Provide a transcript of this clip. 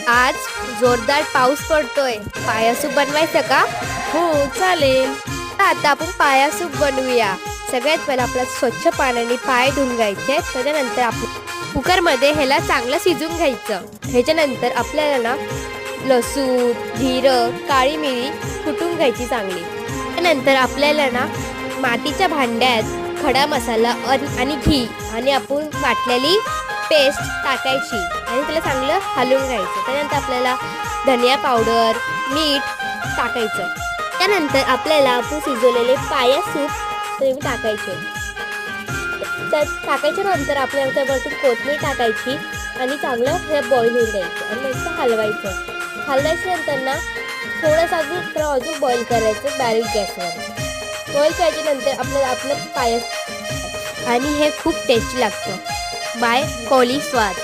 आज जोरदार पाऊस पडतोय. पाया सूप बनवायचं का? हो चालेल. तर आता आपण पाया सूप बनवूया. सगळ्यात पहिला आपल्याला स्वच्छ पाण्याने पाय धुवून घ्यायचे. त्याच्यानंतर आपण कुकरमध्ये ह्याला चांगलं शिजून घ्यायचं. ह्याच्यानंतर आपल्याला ना लसूण, जिरं, काळी मिरी कुटून घ्यायची चांगली. त्यानंतर आपल्याला ना मातीच्या भांड्यात खडा मसाला आणि घी आणि आपण वाटलेली पेस्ट टाकायची आणि त्याला चांगलं हलवून घ्यायचं. त्यानंतर आपल्याला धनिया पावडर, मीठ टाकायचं. त्यानंतर आपल्याला आपण शिजवलेले पाया सूप ते टाकायचे. टाकायच्या नंतर आपल्याला त्यावरती कोथिंबीर टाकायची आणि चांगलं हे बॉईल होऊन द्यायचं आणि नंतर हलवायचं. हलवायच्या नंतर ना थोडंसं अजून बॉईल करायचं बारीक गॅसवर. बॉईल केल्यानंतर आपल्याला आपलं पाया आणि हे खूप टेस्टी लागतं. बाय कोहली स्वाद.